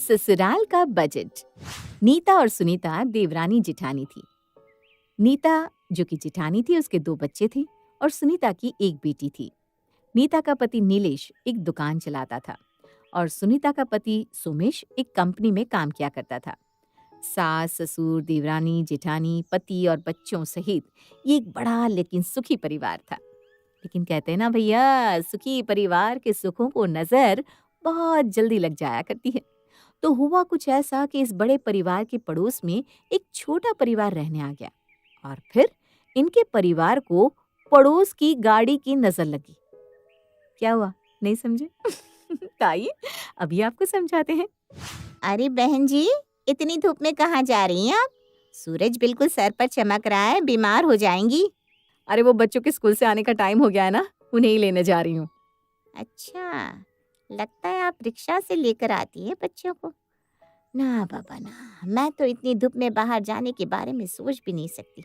ससुराल का बजट। नीता और सुनीता देवरानी जिठानी थी। नीता जो कि जिठानी थी, उसके 2 बच्चे थे और सुनीता की एक बेटी थी। नीता का पति नीलेश एक दुकान चलाता था और सुनीता का पति सोमेश एक कंपनी में काम किया करता था। सास ससुर देवरानी जेठानी पति और बच्चों सहित ये एक बड़ा लेकिन सुखी परिवार था। लेकिन कहते हैं ना भैया, सुखी परिवार के सुखों को नजर बहुत जल्दी लग जाया करती है। तो हुआ कुछ ऐसा कि इस बड़े परिवार के पड़ोस में एक छोटा परिवार रहने आ गया और फिर इनके परिवार को पड़ोस की गाड़ी की नजर लगी। क्या हुआ, नहीं समझे? तो आइए अभी आपको समझाते हैं। अरे बहन जी, इतनी धूप में कहाँ जा रही हैं आप? सूरज बिल्कुल सर पर चमक रहा है, बीमार हो जाएंगी। अरे वो बच्चों के स्कूल से आने का टाइम हो गया है ना, उन्हें ही लेने जा रही हूँ। अच्छा, लगता है आप रिक्शा से लेकर आती है बच्चों को। ना बाबा ना, मैं तो इतनी धूप में बाहर जाने के बारे में सोच भी नहीं सकती।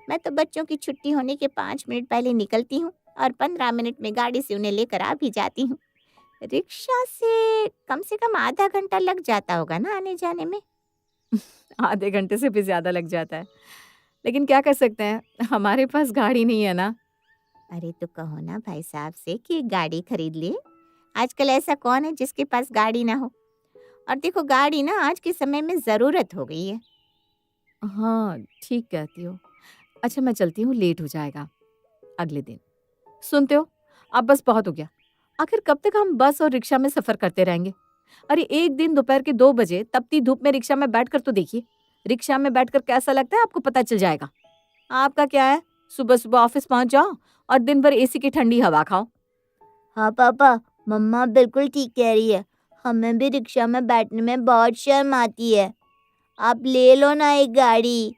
मैं तो बच्चों की छुट्टी होने के 5 मिनट पहले निकलती हूँ और 15 मिनट में गाड़ी से उन्हें लेकर आ भी जाती हूँ। रिक्शा से कम आधा घंटा लग जाता होगा ना आने जाने में। आधे घंटे से भी ज्यादा लग जाता है, लेकिन क्या कर सकते हैं, हमारे पास गाड़ी नहीं है ना। अरे तो कहो ना भाई साहब से कि एक गाड़ी खरीद ले। आजकल ऐसा कौन है जिसके पास गाड़ी ना हो। और देखो, गाड़ी ना आज के समय में ज़रूरत हो गई है। हाँ, ठीक कहती हो। अच्छा मैं चलती हूँ, लेट हो जाएगा। अगले दिन सुनते हो, अब बस बहुत हो गया। आखिर कब तक हम बस और रिक्शा में सफर करते रहेंगे? अरे एक दिन दोपहर के 2 बजे तपती धूप में रिक्शा में बैठकर तो देखिए। रिक्शा में बैठकर कैसा लगता है आपको पता चल जाएगा। आपका क्या है, सुबह सुबह ऑफिस पहुंच जाओ और दिन भर एसी की ठंडी हवा खाओ। हाँ पापा, मम्मा बिल्कुल ठीक कह रही है। हमें भी रिक्शा में बैठने में बहुत शर्म आती है। आप ले लो ना एक गाड़ी।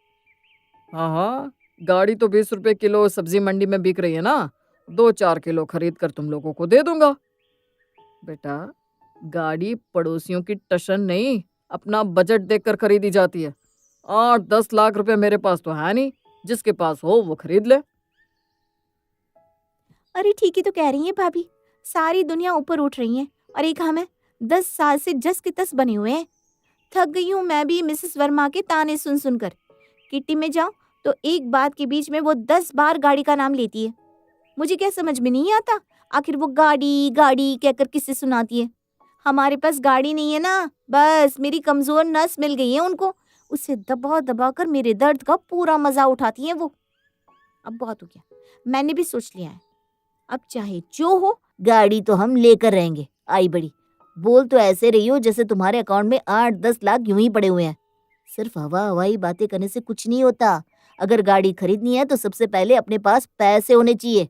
हाँ हाँ, गाड़ी तो 20 रुपए किलो सब्जी मंडी में बिक रही है ना। 2-4 किलो खरीद कर तुम लोगों को दे दूंगा। बेटा, गाड़ी पड़ोसियों की टशन नहीं, अपना बजट देखकर खरीदी जाती है। 8-10 लाख रुपए मेरे पास तो है नहीं, जिसके पास हो वो खरीद ले। अरे ठीक ही तो कह रही हैं भाभी। सारी दुनिया ऊपर उठ रही है और एक हम है 10 साल से जस के तस बने हुए हैं। थक गई हूँ मैं भी मिसेस वर्मा के ताने सुन सुनकर। किट्टी में जाओ तो एक बात के बीच में वो 10 बार गाड़ी का नाम लेती है। मुझे क्या समझ में नहीं आता, आखिर वो गाड़ी गाड़ी कहकर किससे सुनाती है। हमारे पास गाड़ी नहीं है ना, बस मेरी कमजोर नस मिल गई है उनको। उसे दबा दबा कर मेरे दर्द का पूरा मजा उठाती हैं वो। अब बहुत हो गया, मैंने भी सोच लिया है। अब चाहे जो हो, गाड़ी तो हम लेकर रहेंगे। आई बड़ी, बोल तो ऐसे रही हो जैसे तुम्हारे अकाउंट में 8-10 लाख यूं ही पड़े हुए हैं। सिर्फ हवा हवाई बातें करने से कुछ नहीं होता। अगर गाड़ी खरीदनी है तो सबसे पहले अपने पास पैसे होने चाहिए।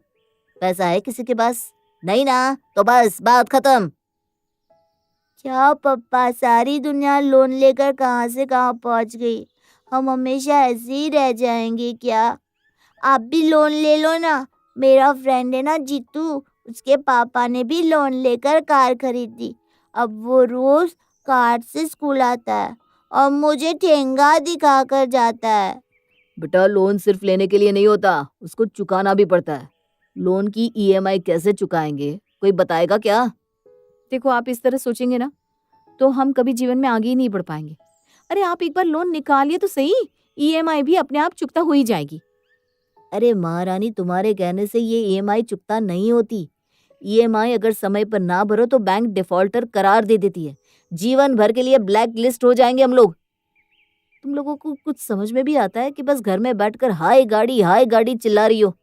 पैसा है किसी के पास? नहीं ना, तो बस बात खत्म। क्या पप्पा, सारी दुनिया लोन लेकर कहाँ से कहाँ पहुँच गई। हम हमेशा ऐसे ही रह जाएंगे क्या? आप भी लोन ले लो ना। मेरा फ्रेंड है ना जीतू, उसके पापा ने भी लोन लेकर कार खरीदी। अब वो रोज कार से स्कूल आता है और मुझे ठेंगा दिखाकर जाता है। बेटा, लोन सिर्फ लेने के लिए नहीं होता, उसको चुकाना भी पड़ता है। लोन की ईएमआई कैसे चुकाएंगे, कोई बताएगा क्या? देखो आप इस तरह सोचेंगे ना तो हम कभी जीवन में आगे ही नहीं बढ़ पाएंगे। अरे आप एक बार लोन निकालिए तो सही, ईएमआई भी अपने आप चुकता हो ही जाएगी। अरे महारानी, तुम्हारे कहने से ये ईएमआई चुकता नहीं होती। ईएमआई अगर समय पर ना भरो तो बैंक डिफॉल्टर करार दे देती है। जीवन भर के लिए ब्लैक लिस्ट हो जाएंगे हम लोग। तुम लोगों को कुछ समझ में भी आता है कि बस घर में बैठकर हाय गाड़ी चिल्ला रही हो?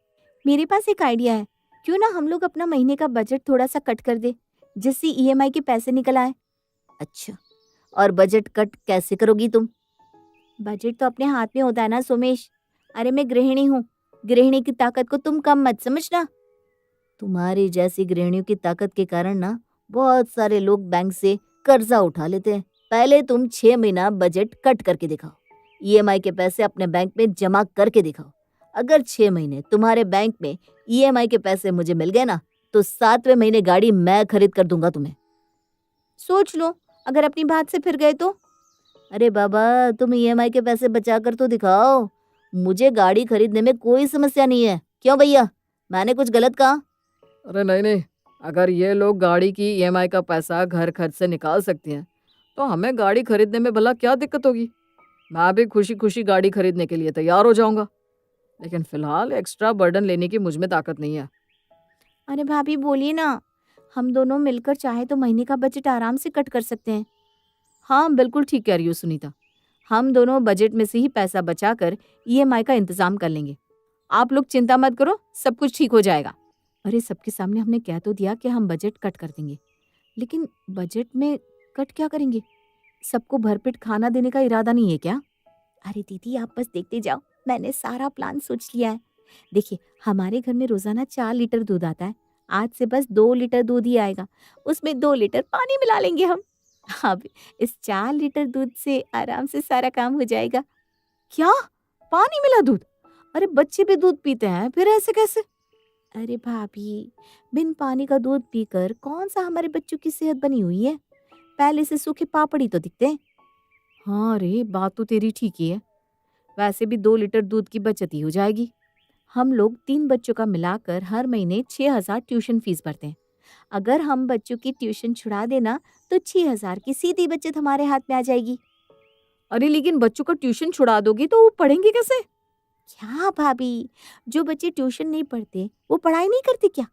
मेरे पास एक आइडिया है, क्यों ना हम लोग अपना महीने का बजट थोड़ा सा कट कर दे, जिससे ईएमआई के पैसे निकल आए। अच्छा, और बजट कट कैसे करोगी तुम? बजट तो अपने हाथ में होता है ना सोमेश। अरे मैं गृहिणी हूँ, गृहिणी की ताकत को तुम कम मत समझना। तुम्हारी जैसी गृहिणियों की ताकत के कारण ना बहुत सारे लोग बैंक से कर्जा उठा लेते हैं। पहले तुम 6 महीना बजट कट करके दिखाओ। ईएमआई के पैसे अपने बैंक में जमा करके दिखाओ। अगर 6 महीने तुम्हारे बैंक में ईएमआई के पैसे मुझे मिल गए ना, तो 7वें महीने गाड़ी मैं खरीद कर दूंगा तुम्हें। सोच लो, अगर अपनी बात से फिर गए तो। अरे बाबा, तुम ईएमआई के पैसे बचा कर तो दिखाओ। मुझे गाड़ी खरीदने में कोई समस्या नहीं है। क्यों भैया, मैंने कुछ गलत कहा? अरे नहीं नहीं, अगर ये लोग गाड़ी की ईएमआई का पैसा घर खर्च से निकाल सकती हैं तो हमें गाड़ी खरीदने में भला क्या दिक्कत होगी? मैं भी खुशी खुशी गाड़ी खरीदने के लिए तैयार हो जाऊंगा, लेकिन फिलहाल एक्स्ट्रा बर्डन लेने की मुझ में ताकत नहीं है। अरे भाभी बोलिए ना, हम दोनों मिलकर चाहे तो महीने का बजट आराम से कट कर सकते हैं। हाँ, बिल्कुल ठीक कह रही हो सुनीता। हम दोनों बजट में से ही पैसा बचाकर ईएमआई का इंतजाम कर लेंगे। आप लोग चिंता मत करो, सब कुछ ठीक हो जाएगा। अरे सबके सामने हमने कह तो दिया कि हम बजट कट कर देंगे, लेकिन बजट में कट क्या करेंगे? सबको भरपेट खाना देने का इरादा नहीं है क्या? अरे दीदी आप बस देखते जाओ, मैंने सारा प्लान सोच लिया है। देखिए, हमारे घर में रोजाना 4 लीटर दूध आता है। आज से बस 2 लीटर दूध ही आएगा, उसमें 2 लीटर पानी मिला लेंगे हम। अब इस 4 लीटर दूध से आराम से सारा काम हो जाएगा। क्या? पानी मिला दूध? अरे बच्चे भी दूध पीते हैं, फिर ऐसे कैसे? अरे भाभी, बिन पानी का दूध पीकर कौन सा हमारे बच्चों की सेहत बनी हुई है? पहले से सूखे पापड़ ही तो दिखते हैं। हाँ रे, बात तो तेरी ठीक ही है। वैसे भी 2 लीटर दूध की बचत ही हो जाएगी। हम लोग 3 बच्चों का मिलाकर हर महीने 6,000 ट्यूशन फीस भरते हैं। अगर हम बच्चों की ट्यूशन छुड़ा देना तो 6,000 की सीधी बचत हमारे हाथ में आ जाएगी। अरे लेकिन बच्चों का ट्यूशन छुड़ा दोगी तो वो पढ़ेंगे कैसे? क्या भाभी, जो बच्चे ट्यूशन नहीं पढ़ते वो पढ़ाई नहीं करते क्या?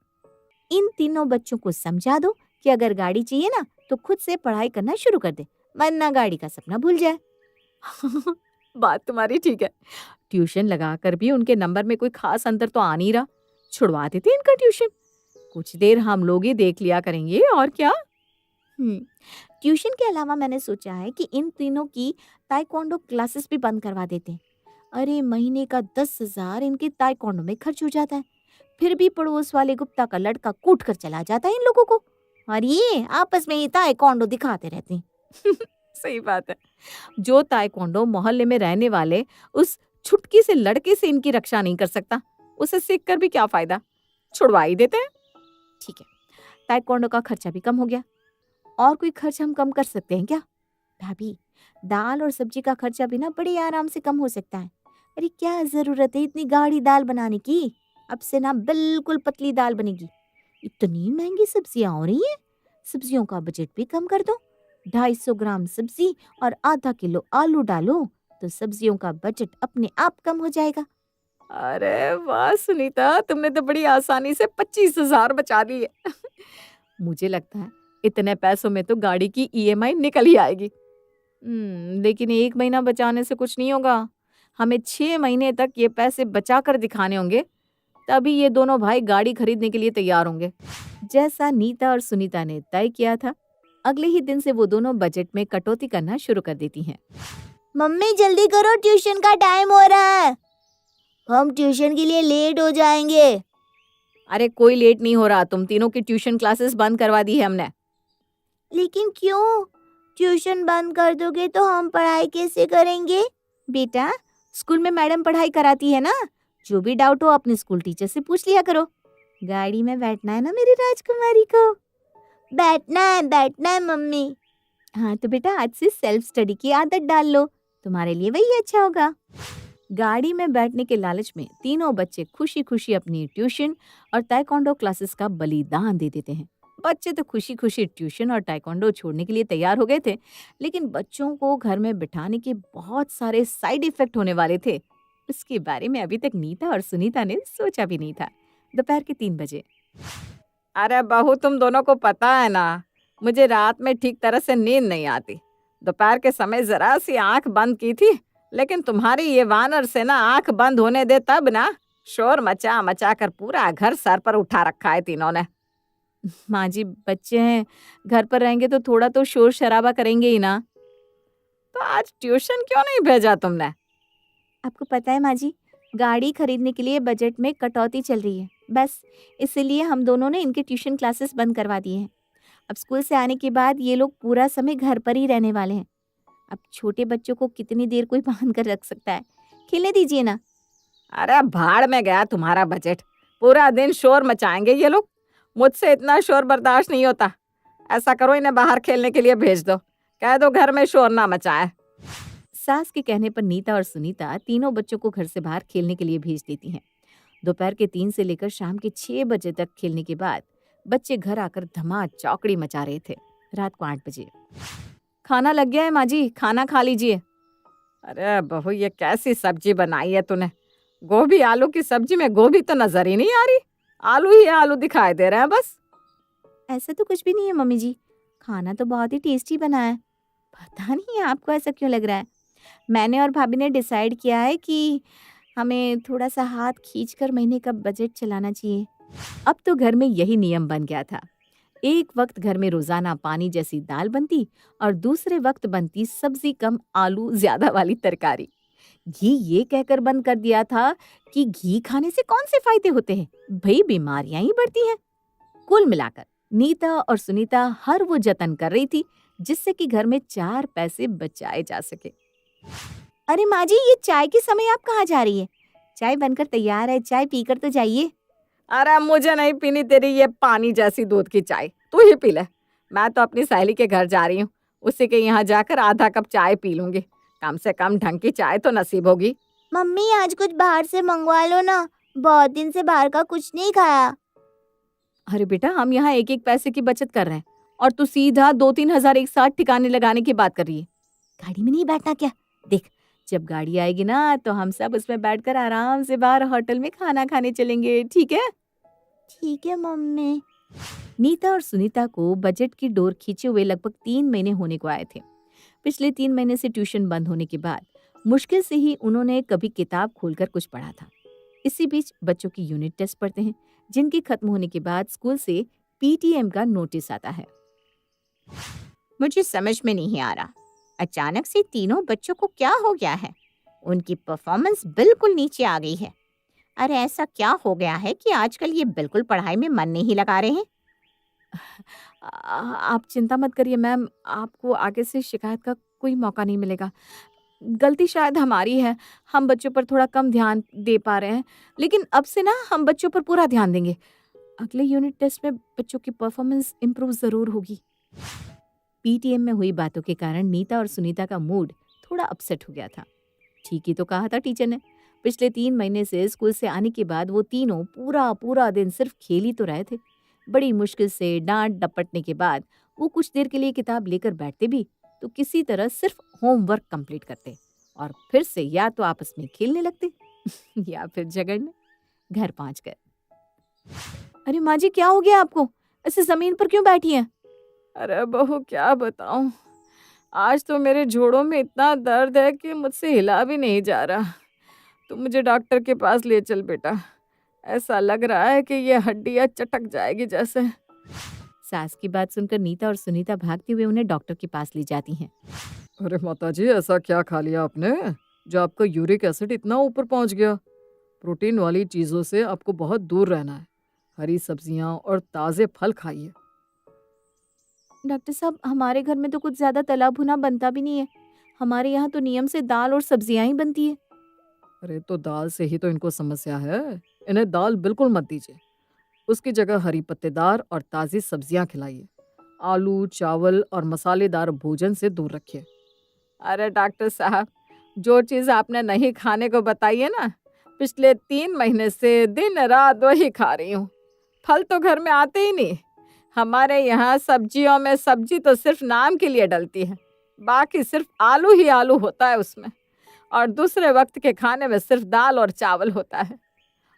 इन तीनों बच्चों को समझा दो कि अगर गाड़ी चाहिए ना तो खुद से पढ़ाई करना शुरू कर दे, वरना गाड़ी का सपना भूल जाए। बात तुम्हारी ठीक है। ट्यूशन लगाकर भी उनके नंबर में कोई खास अंतर तो आ नहीं रहा। छुड़वा देते इनका ट्यूशन। कुछ देर हम लोग ही देख लिया करेंगे, और क्या। हम्म, ट्यूशन के अलावा मैंने सोचा है कि इन तीनों की ताइक्वांडो क्लासेस भी बंद करवा देते हैं। अरे महीने का 10,000 इनके ताइक्वांडो में खर्च हो जाता है। फिर भी पड़ोस वाले गुप्ता का लड़का कूट कर चला जाता है इन लोगों को, और ये आपस में ही ताइक्वांडो दिखाते रहते हैं। सही बात है। जो ताइक्वांडो मोहल्ले में रहने वाले उस छुटकी से लड़के से इनकी रक्षा नहीं कर सकता, उसे सीख कर भी क्या फायदा। छुड़वा ही देते हैं। ठीक है, ताइक्वांडो का खर्चा भी कम हो गया। और कोई खर्च हम कम कर सकते हैं क्या? भाभी, दाल और सब्जी का खर्चा भी ना बड़े आराम से कम हो सकता है। अरे क्या जरूरत है इतनी गाढ़ी दाल बनाने की? अब से ना बिल्कुल पतली दाल बनेगी। इतनी महंगी सब्जियां हो रही हैं, सब्जियों का बजट भी कम कर दो। 250 ग्राम सब्जी और आधा किलो आलू डालो तो सब्जियों का बजट अपने आप कम हो जाएगा। अरे वाह सुनीता, तुमने तो बड़ी आसानी से 25,000 बचा दिए। मुझे लगता है इतने पैसों में तो गाड़ी की ईएमआई निकल ही आएगी। लेकिन 1 महीना बचाने से कुछ नहीं होगा। हमें 6 महीने तक ये पैसे बचा कर दिखाने होंगे, तभी ये दोनों भाई गाड़ी खरीदने के लिए तैयार होंगे। जैसा नीता और सुनीता ने तय किया था, अगले ही दिन से वो दोनों बजट में कटौती करना शुरू कर देती हैं। मम्मी जल्दी करो, ट्यूशन का टाइम हो रहा है, हम ट्यूशन के लिए लेट हो जाएंगे। अरे कोई लेट नहीं हो रहा, तुम तीनों की ट्यूशन क्लासेस बंद करवा दी है हमने। लेकिन क्यों? ट्यूशन बंद कर दोगे तो हम पढ़ाई कैसे करेंगे? बेटा, स्कूल में मैडम पढ़ाई कराती है ना, जो भी डाउट हो अपने स्कूल टीचर से पूछ लिया करो। गाड़ी में बैठना है ना मेरी राजकुमारी को। बैठना है मम्मी। हाँ तो बेटा, आज से सेल्फ स्टडी की आदत डाल लो, तुम्हारे लिए वही अच्छा होगा। गाड़ी में बैठने के लालच में तीनों बच्चे खुशी खुशी अपनी ट्यूशन और ताइक्वांडो क्लासेस का बलिदान दे देते हैं। बच्चे तो खुशी खुशी ट्यूशन और ताइक्वांडो छोड़ने के लिए तैयार हो गए थे, लेकिन बच्चों को घर में बिठाने के बहुत सारे साइड इफेक्ट होने वाले थे। इसके बारे में अभी तक नीता और सुनीता ने सोचा भी नहीं था। दोपहर के 3 बजे। अरे बहू, तुम दोनों को पता है ना, मुझे रात में ठीक तरह से नींद नहीं आती। दोपहर के समय जरा सी आंख बंद की थी, लेकिन तुम्हारी ये वानर से ना आंख बंद होने दे तब ना शोर मचा मचा कर पूरा घर सर पर उठा रखा है तीनों ने। माँ जी, बच्चे हैं, घर पर रहेंगे तो थोड़ा तो शोर शराबा करेंगे ही ना। तो आज ट्यूशन क्यों नहीं भेजा तुमने? आपको पता है माँ जी, गाड़ी खरीदने के लिए बजट में कटौती चल रही है, बस इसीलिए हम दोनों ने इनके ट्यूशन क्लासेस बंद करवा दिए हैं। अब स्कूल से आने के बाद ये लोग पूरा समय घर पर ही रहने वाले हैं। अब छोटे बच्चों को कितनी देर कोई बांध कर रख सकता है? खेलने दीजिए ना। अरे भाड़ में गया तुम्हारा बजट, पूरा दिन शोर मचाएंगे ये लोग। मुझसे इतना शोर बर्दाश्त नहीं होता। ऐसा करो, इन्हें बाहर खेलने के लिए भेज दो, कह दो घर में शोर ना मचाए। सास के कहने पर नीता और सुनीता तीनों बच्चों को घर से बाहर खेलने के लिए भेज देती हैं। दोपहर के 3 से लेकर शाम के 6 बजे तक खेलने के बाद बच्चे घर आकर धमा चौकड़ी मचा रहे थे। रात को 8 बजे खाना लग गया है माँ जी, खाना खा लीजिए। अरे बहू, ये कैसी सब्जी बनाई है तूने? गोभी आलू की सब्जी में गोभी तो नजर ही नहीं आ रही, आलू ही आलू दिखाई दे रहे हैं बस। ऐसा तो कुछ भी नहीं है मम्मी जी, खाना तो बहुत ही टेस्टी बना है। पता नहीं आपको ऐसा क्यों लग रहा है। मैंने और भाभी ने डिसाइड किया है कि हमें थोड़ा सा हाथ खींचकर महीने का बजट चलाना चाहिए। अब तो घर में यही नियम बन गया था। एक वक्त घर में रोजाना पानी जैसी दाल बनती और दूसरे वक्त बनती सब्जी कम आलू ज्यादा वाली तरकारी। घी ये कहकर बंद कर दिया था कि घी खाने से कौन से फायदे होते हैं, भाई बीमारियां ही बढ़ती हैं। कुल मिलाकर नीता और सुनीता हर वो जतन कर रही थी जिससे कि घर में 4 पैसे बचाए जा सके। अरे माँ जी, ये चाय के समय आप कहाँ जा रही है? चाय बनकर तैयार है, चाय पीकर तो जाइए। अरे मुझे नहीं पीनी तेरी ये पानी जैसी दूध की चाय, तू ही पी ले। मैं तो अपनी सहेली के घर जा रही हूँ, उसी के यहाँ जाकर आधा कप चाय पी लूंगी। कम से कम ढंग की चाय तो नसीब होगी। मम्मी, आज कुछ बाहर से मंगवा लो ना, बहुत दिन से बाहर का कुछ नहीं खाया। अरे बेटा, हम यहाँ 1-1 पैसे की बचत कर रहे हैं और तू सीधा 2-3 हजार एक साथ ठिकाने लगाने की बात कर रही है। गाड़ी में नहीं बैठना क्या? देख, जब गाड़ी आएगी ना तो हम सब उसमें बैठकर आराम से बाहर होटल में खाना खाने चलेंगे, ठीक है? ठीक है मम्मी। नीता और सुनीता को बजट की डोर खींचे हुए लगभग 3 महीने होने को आए थे। पिछले 3 महीने से ट्यूशन बंद होने के बाद मुश्किल से ही उन्होंने कभी किताब खोलकर कुछ पढ़ा था। इसी बीच बच्चों की यूनिट टेस्ट पढ़ते हैं, जिनके खत्म होने के बाद स्कूल से पीटीएम का नोटिस आता है। मुझे समझ में नहीं आ रहा, अचानक से तीनों बच्चों को क्या हो गया है? उनकी परफॉर्मेंस बिल्कुल नीचे आ गई है। अरे ऐसा क्या हो गया है कि आजकल ये बिल्कुल पढ़ाई में मन नहीं लगा रहे हैं? आप चिंता मत करिए मैम, आपको आगे से शिकायत का कोई मौका नहीं मिलेगा। गलती शायद हमारी है, हम बच्चों पर थोड़ा कम ध्यान दे पा रहे हैं, लेकिन अब से ना हम बच्चों पर पूरा ध्यान देंगे। अगले यूनिट टेस्ट में बच्चों की परफॉर्मेंस इम्प्रूव जरूर होगी। पीटीएम में हुई बातों के कारण नीता और सुनीता का मूड थोड़ा अपसेट हो गया था। ठीक ही तो कहा था टीचर ने। पिछले 3 महीने से स्कूल से आने के बाद वो तीनों पूरा पूरा दिन सिर्फ खेल ही तो रहे थे। बड़ी मुश्किल से डांट डपटने के बाद वो कुछ देर के लिए किताब लेकर बैठते भी तो किसी तरह सिर्फ होमवर्क कंप्लीट करते और फिर से या तो आपस में खेलने लगते या फिर झगड़ने। घर पहुंचकर, अरे माँ जी, क्या हो गया आपको? ऐसे जमीन पर क्यों बैठी हैं? अरे बहू, क्या बताऊं, आज तो मेरे जोड़ों में इतना दर्द है कि मुझसे हिला भी नहीं जा रहा। तू मुझे डॉक्टर के पास ले चल बेटा, ऐसा लग रहा है कि ये हड्डियां चटक जाएगी जैसे। सास की बात सुनकर नीता और सुनीता भागते हुए उन्हें डॉक्टर के पास ले जाती हैं। अरे माताजी, ऐसा क्या खा लिया आपने जो आपका यूरिक एसिड इतना ऊपर पहुंच गया? प्रोटीन वाली चीजों से आपको बहुत दूर रहना है। हरी सब्जियां और ताजे फल खाइए। डॉक्टर साहब, हमारे घर में तो कुछ ज्यादा तला भुना बनता भी नहीं है। हमारे यहाँ तो नियम से दाल और सब्जियां ही बनती है। अरे तो दाल से ही तो इनको समस्या है। इन्हें दाल बिल्कुल मत दीजिए, उसकी जगह हरी पत्तेदार और ताज़ी सब्जियां खिलाइए। आलू, चावल और मसालेदार भोजन से दूर रखिए। अरे डॉक्टर साहब, जो चीज़ आपने नहीं खाने को बताई है ना, पिछले 3 महीने से दिन रात वही खा रही हूँ। फल तो घर में आते ही नहीं। हमारे यहाँ सब्जियों में सब्जी तो सिर्फ नाम के लिए डलती है, बाकी सिर्फ आलू ही आलू होता है उसमें, और दूसरे वक्त के खाने में सिर्फ दाल और चावल होता है।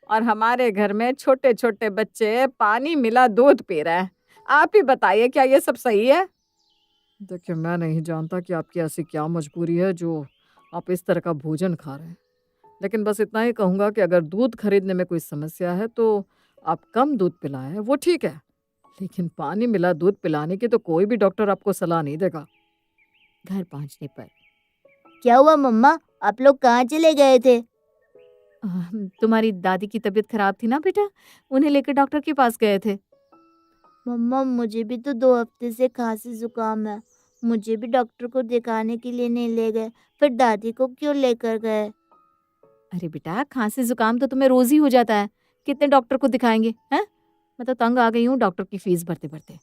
और हमारे घर में छोटे छोटे बच्चे पानी मिला दूध पी रहे हैं। आप ही बताइए, क्या ये सब सही है? देखिए, मैं नहीं जानता कि आपकी ऐसी क्या मजबूरी है जो आप इस तरह का भोजन खा रहे हैं, लेकिन बस इतना ही कहूँगा कि अगर दूध खरीदने में कोई समस्या है तो आप कम दूध पिलाएं, वो ठीक है, लेकिन पानी मिला दूध पिलाने की तो कोई भी डॉक्टर आपको सलाह नहीं देगा। घर पहुंचने पर, क्या हुआ मम्मा, आप लोग कहाँ चले गए थे? तुम्हारी दादी की तबीयत खराब थी ना बेटा, उन्हें लेकर डॉक्टर के पास गए थे। मम्मा, मुझे भी तो 2 हफ्ते से खांसी जुकाम है। मुझे भी डॉक्टर को दिखाने के लिए नहीं ले गए, फिर दादी को क्यों लेकर गए? अरे बेटा, खांसी जुकाम तो तुम्हें रोज ही हो जाता है, कितने डॉक्टर को दिखाएंगे हैं? मैं तो तंग आ गई हूँ डॉक्टर की फीस भरते भरते।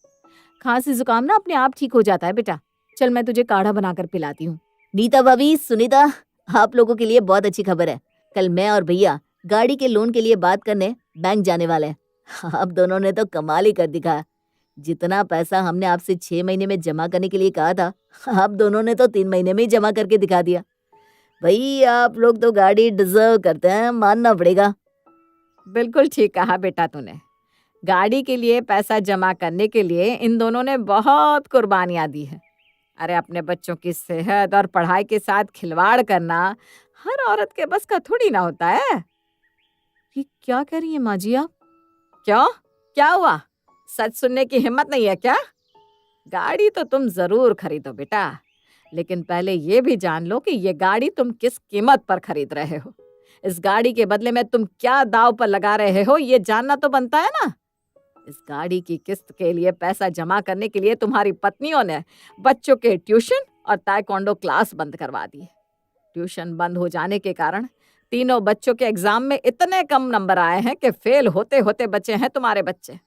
खांसी जुकाम ना अपने आप ठीक हो जाता है बेटा। चल, मैं तुझे काढ़ा बनाकर पिलाती हूँ। नीता भाभी, सुनीता, आप लोगों के लिए बहुत अच्छी खबर है। कल मैं और भैया गाड़ी के लोन के लिए बात करने बैंक जाने वाले हैं। आप दोनों ने तो कमाल ही कर दिखा। जितना पैसा हमने आपसे 6 महीने में जमा करने के लिए कहा था, आप दोनों ने तो 3 महीने में ही जमा करके दिखा दिया। भाई आप लोग तो गाड़ी डिजर्व करते हैं, मानना पड़ेगा। बिल्कुल ठीक कहा बेटा तूने। गाड़ी के लिए पैसा जमा करने के लिए इन दोनों ने बहुत कुर्बानियां दी है। अरे अपने बच्चों की सेहत और पढ़ाई के साथ खिलवाड़ करना हर औरत के बस का थोड़ी ना होता है। ये क्या कह रही है माँ जी आप? क्यों? क्या हुआ? सच सुनने की हिम्मत नहीं है क्या? गाड़ी तो तुम जरूर खरीदो बेटा, लेकिन पहले ये भी जान लो कि ये गाड़ी तुम किस कीमत पर खरीद रहे हो। इस गाड़ी के बदले में तुम क्या दाव पर लगा रहे हो ये जानना तो बनता है ना। इस गाड़ी की किस्त के लिए पैसा जमा करने के लिए तुम्हारी पत्नियों ने बच्चों के ट्यूशन और ताइक्वांडो क्लास बंद करवा दी। ट्यूशन बंद हो जाने के कारण तीनों बच्चों के एग्जाम में इतने कम नंबर आए हैं कि फेल होते होते बचे हैं तुम्हारे बच्चे।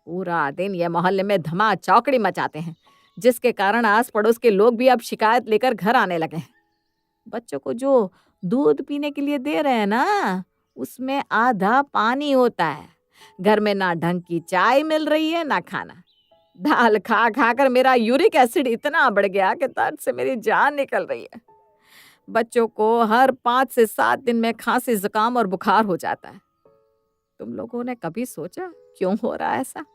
पूरा दिन ये मोहल्ले में धमा चौकड़ी मचाते हैं, जिसके कारण आस पड़ोस के लोग भी अब शिकायत लेकर घर आने लगे हैं। बच्चों को जो दूध पीने के लिए दे रहे हैं ना, उसमें आधा पानी होता है। घर में ना ढंग की चाय मिल रही है ना खाना। दाल खा खा कर मेरा यूरिक एसिड इतना बढ़ गया कि दर्द से मेरी जान निकल रही है। बच्चों को हर 5 से 7 दिन में खांसी, जुकाम और बुखार हो जाता है। तुम लोगों ने कभी सोचा क्यों हो रहा है ऐसा?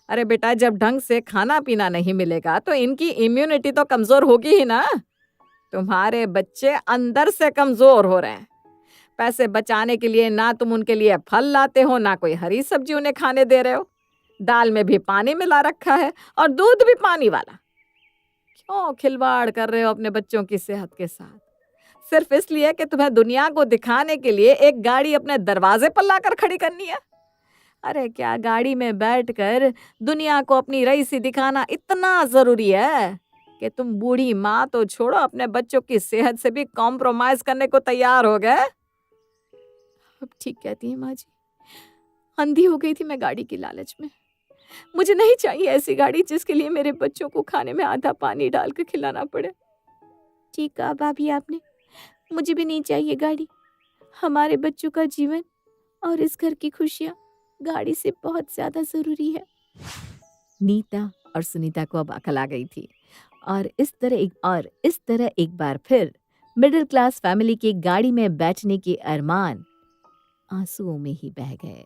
अरे बेटा, जब ढंग से खाना पीना नहीं मिलेगा तो इनकी इम्यूनिटी तो कमजोर होगी ही ना। तुम्हारे बच्चे अंदर से कमजोर हो रहे हैं। पैसे बचाने के लिए ना तुम उनके लिए फल लाते हो, ना कोई हरी सब्जी उन्हें खाने दे रहे हो। दाल में भी पानी मिला रखा है और दूध भी पानी वाला। क्यों खिलवाड़ कर रहे हो अपने बच्चों की सेहत के साथ? सिर्फ इसलिए कि तुम्हें दुनिया को दिखाने के लिए एक गाड़ी अपने दरवाजे पर लाकर खड़ी करनी है। अरे क्या गाड़ी में बैठकर दुनिया को अपनी रईसी दिखाना इतना जरूरी है कि तुम बूढ़ी माँ तो छोड़ो, अपने बच्चों की सेहत से भी कॉम्प्रोमाइज करने को तैयार हो गए? अब ठीक कहती है माँ जी, अंधी हो गई थी मैं गाड़ी की लालच में। मुझे नहीं चाहिए ऐसी गाड़ी जिसके लिए मेरे बच्चों को खाने में आधा पानी डाल कर खिलाना पड़े। ठीक कहा भाभी आपने, मुझे भी नहीं चाहिए गाड़ी। हमारे बच्चों का जीवन और इस घर की खुशियाँ गाड़ी से बहुत ज्यादा जरूरी है। नीता और सुनीता को अब अकल आ गई थी और इस तरह एक बार फिर मिडिल क्लास फैमिली की गाड़ी में बैठने के अरमान आंसुओं में ही बह गए।